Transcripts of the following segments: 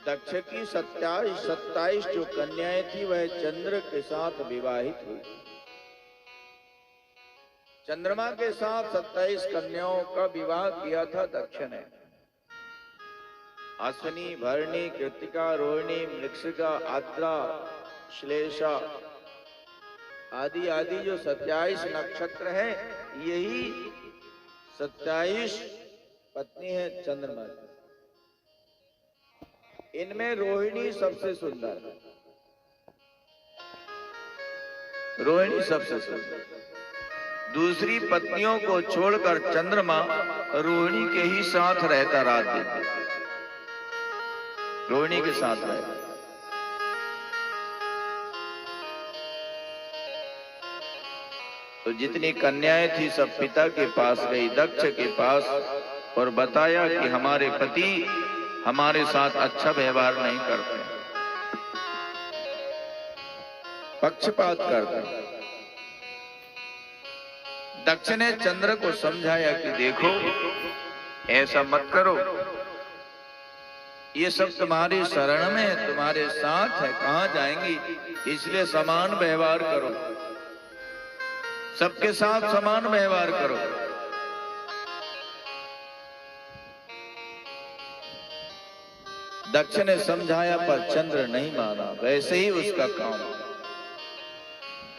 दक्ष की 27 जो कन्याएं थी वह चंद्र के साथ विवाहित हुई। चंद्रमा के साथ 27 कन्याओं का विवाह किया था दक्ष ने। अश्विनी, भरणी, कृतिका, रोहिणी, मृगशिरा, आद्रा, श्लेषा आदि आदि जो 27 नक्षत्र हैं, यही 27 पत्नी है चंद्रमा की। इनमें रोहिणी सबसे सुंदर है। रोहिणी सबसे सुंदर। दूसरी पत्नियों को छोड़कर चंद्रमा रोहिणी के ही साथ रहता रात दिन, रोहिणी के साथ रहता। तो जितनी कन्याएं थी सब पिता के पास गई, दक्ष के पास, और बताया कि हमारे पति हमारे साथ अच्छा व्यवहार नहीं करते, पक्षपात करते। दक्ष ने चंद्र को समझाया कि देखो ऐसा मत करो, ये सब तुम्हारी शरण में है, तुम्हारे साथ है, कहां जाएंगी, इसलिए समान व्यवहार करो, सबके साथ समान व्यवहार करो। दक्ष ने समझाया पर चंद्र नहीं माना, वैसे ही उसका काम।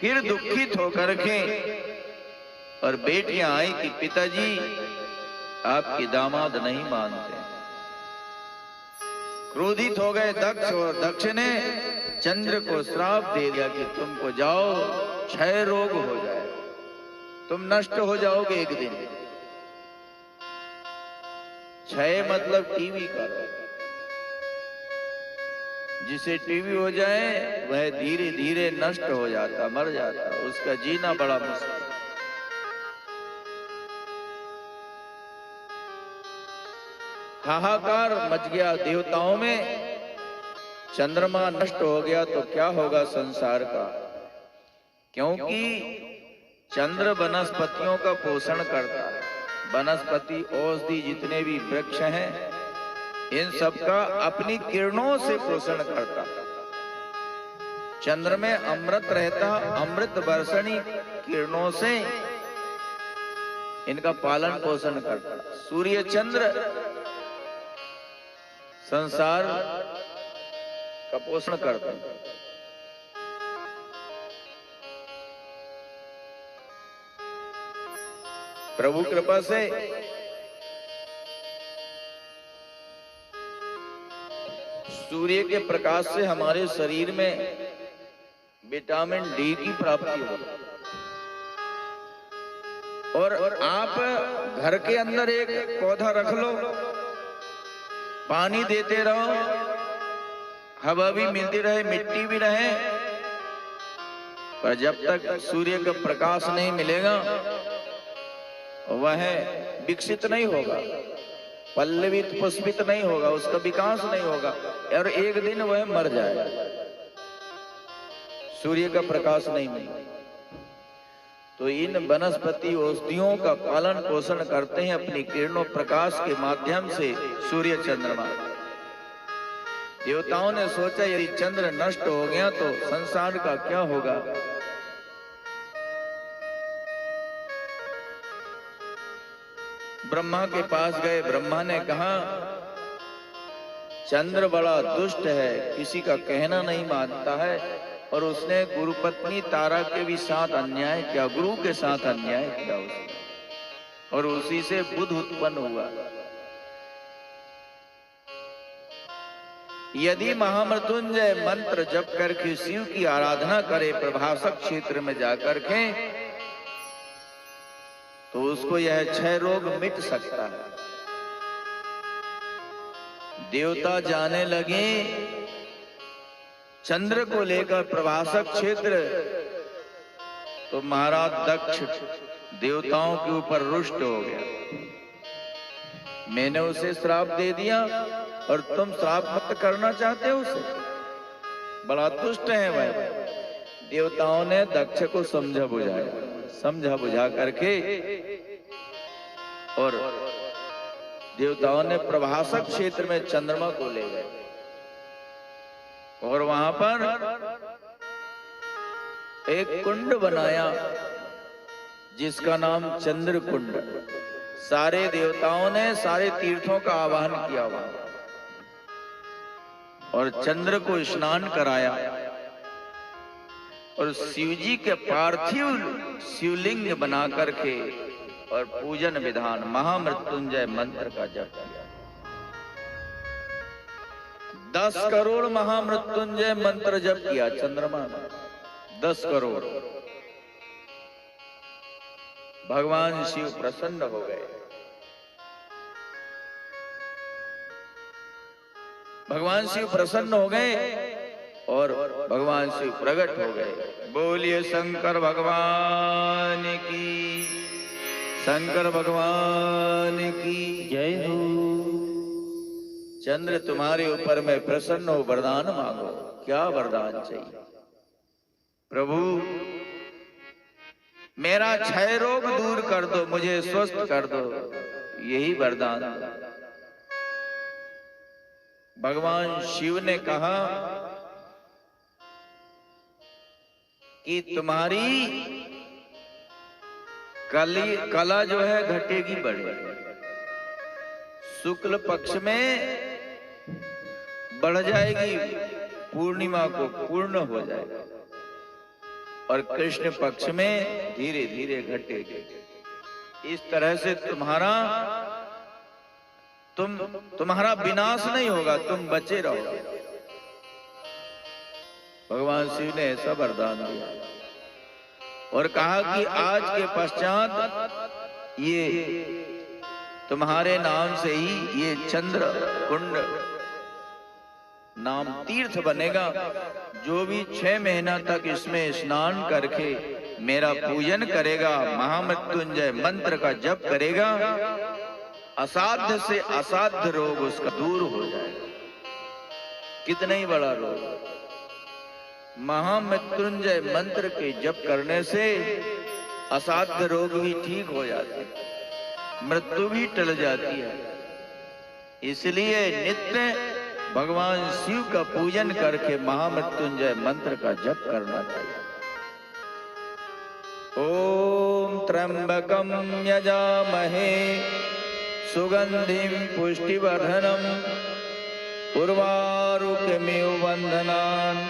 फिर दुखित होकर के और बेटियां आई कि पिताजी आपके दामाद नहीं मानते। क्रोधित हो गए दक्ष, और दक्ष ने चंद्र को श्राप दे दिया कि तुमको जाओ क्षय रोग हो जाए, तुम नष्ट हो जाओगे एक दिन। क्षय मतलब टीवी का रोग। जिसे टीवी हो जाए वह धीरे धीरे नष्ट हो जाता, मर जाता, उसका जीना बड़ा मुश्किल। हाहाकार मच गया देवताओं में। चंद्रमा नष्ट हो गया तो क्या होगा संसार का, क्योंकि चंद्र वनस्पतियों का पोषण करता है। वनस्पति, औषधि, जितने भी वृक्ष हैं, इन सब का अपनी किरणों से पोषण करता। चंद्र में अमृत रहता, अमृत वर्षणी किरणों से इनका पालन पोषण करता। सूर्य चंद्र संसार का पोषण करता। प्रभु कृपा से सूर्य के प्रकाश से हमारे शरीर में विटामिन डी की प्राप्ति होती है। और आप घर के अंदर एक पौधा रख लो, पानी देते रहो, हवा भी मिलती रहे, मिट्टी भी रहे, पर जब तक सूर्य का प्रकाश नहीं मिलेगा वह विकसित नहीं होगा, पल्लवित पुष्पित नहीं होगा, उसका विकास नहीं होगा, और एक दिन वह मर जाएगा। सूर्य का प्रकाश नहीं मिलेगा। तो इन वनस्पति औषधियों का पालन पोषण करते हैं अपनी किरणों प्रकाश के माध्यम से सूर्य चंद्रमा। देवताओं ने सोचा यदि चंद्र नष्ट हो गया तो संसार का क्या होगा। ब्रह्मा के पास गए। ब्रह्मा ने कहा चंद्र बड़ा दुष्ट है, किसी का कहना नहीं मानता है, और उसने गुरु पत्नी तारा के भी साथ अन्याय किया, गुरु के साथ अन्याय किया उसने, और उसी से बुध उत्पन्न हुआ। यदि महामृत्युंजय मंत्र जप करके शिव की आराधना करे प्रभासक क्षेत्र में जाकर के, तो उसको यह क्षय रोग मिट सकता है। देवता जाने लगे चंद्र को लेकर प्रभासक क्षेत्र, तो महाराज दक्ष देवताओं के ऊपर रुष्ट हो गया। मैंने उसे श्राप दे दिया और तुम श्राप मत करना चाहते हो उसे, बड़ा दुष्ट है वह। देवताओं ने दक्ष को समझा बुझा करके, और देवताओं ने प्रभासक क्षेत्र में चंद्रमा को ले गए। और वहां पर एक कुंड बनाया जिसका नाम चंद्र कुंड। सारे देवताओं ने सारे तीर्थों का आवाहन किया वहां और चंद्र को स्नान कराया और शिवजी के पार्थिव शिवलिंग बना करके और पूजन विधान महामृत्युंजय मंत्र का जप किया। 10 करोड़ महामृत्युंजय मंत्र जप किया चंद्रमा में, 10 करोड़। भगवान शिव प्रसन्न हो गए। भगवान शिव प्रसन्न हो गए और भगवान शिव प्रकट हो गए। बोलिए शंकर भगवान की, शंकर भगवान की जय हो। चंद्र तुम्हारे ऊपर मैं प्रसन्न हो, वरदान मांगो। क्या वरदान चाहिए? प्रभु मेरा क्षय रोग दूर कर दो, मुझे स्वस्थ कर दो, यही वरदान। भगवान शिव ने कहा कि तुम्हारी कला जो है घटेगी बढ़े। शुक्ल पक्ष में बढ़ जाएगी, पूर्णिमा को पूर्ण हो जाएगा और कृष्ण पक्ष में धीरे धीरे घटेगी। इस तरह से तुम्हारा विनाश नहीं होगा, तुम बचे रहोगे। भगवान शिव ने ऐसा वरदान दिया और कहा कि आज के पश्चात ये तुम्हारे नाम से ही ये चंद्र कुंड नाम तीर्थ बनेगा। जो भी 6 महीना तक इसमें स्नान करके मेरा पूजन करेगा, महामृत्युंजय मंत्र का जप करेगा, असाध्य से असाध्य रोग उसका दूर हो जाएगा। कितना ही बड़ा रोग। महामृत्युंजय मंत्र के जप करने से असाध्य रोग भी ठीक हो जाते हैं, मृत्यु भी टल जाती है। इसलिए नित्य भगवान शिव का पूजन करके महामृत्युंजय मंत्र का जप करना चाहिए। ओम त्र्यंबकम यजामहे सुगंधिम पुष्टिवर्धनम उर्वारुकमिव बंधनान्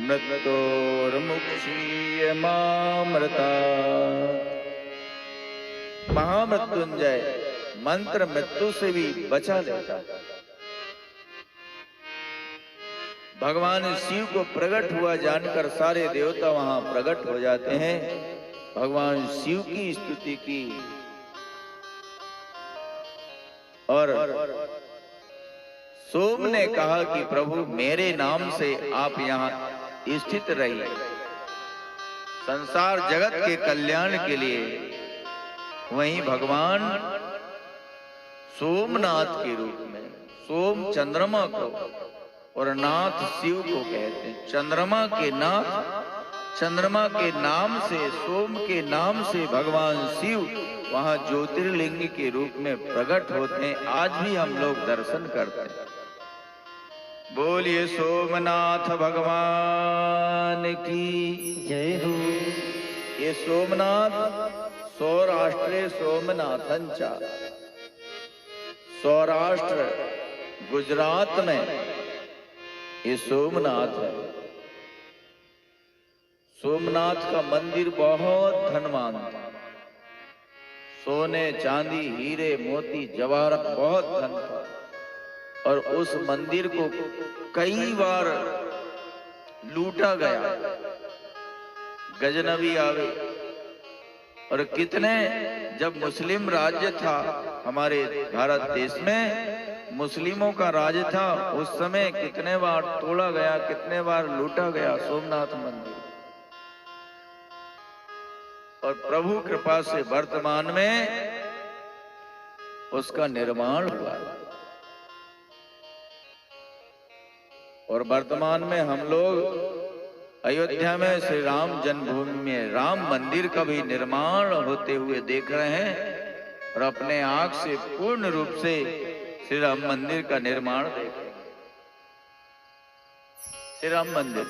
मृत्योर्मुक्षीयमामृतात्। महामृत्युंजय मंत्र मृत्यु से भी बचा लेता। भगवान शिव को प्रकट हुआ जानकर सारे देवता वहां प्रकट हो जाते हैं, भगवान शिव की स्तुति की और सोम ने कहा कि प्रभु मेरे नाम से आप यहाँ स्थित रहिए। संसार जगत के कल्याण के लिए वहीं भगवान सोमनाथ के रूप में, सोम चंद्रमा को और नाथ शिव को कहते हैं। चंद्रमा के नाथ, चंद्रमा के नाम से, सोम के नाम से भगवान शिव वहां ज्योतिर्लिंग के रूप में प्रकट होते हैं। आज भी हम लोग दर्शन करते हैं। बोलिए सोमनाथ भगवान की जय हो। ये सोमनाथ सौराष्ट्रे सोमनाथंचा, सौराष्ट्र गुजरात में ये सोमनाथ है। सोमनाथ का मंदिर बहुत धनवान था। सोने चांदी हीरे मोती जवाहरात बहुत धन था और उस मंदिर को कई बार लूटा गया। गजनबी आवे और कितने, जब मुस्लिम राज्य था हमारे भारत देश में, मुस्लिमों का राज था, उस समय कितने बार तोड़ा गया, कितने बार लूटा गया सोमनाथ मंदिर। और प्रभु कृपा से वर्तमान में उसका निर्माण हुआ और वर्तमान में हम लोग अयोध्या में श्री राम जन्मभूमि में राम मंदिर का भी निर्माण होते हुए देख रहे हैं और अपने आंख से पूर्ण रूप से श्री राम मंदिर का निर्माण देख रहे हैं। श्री राम मंदिर।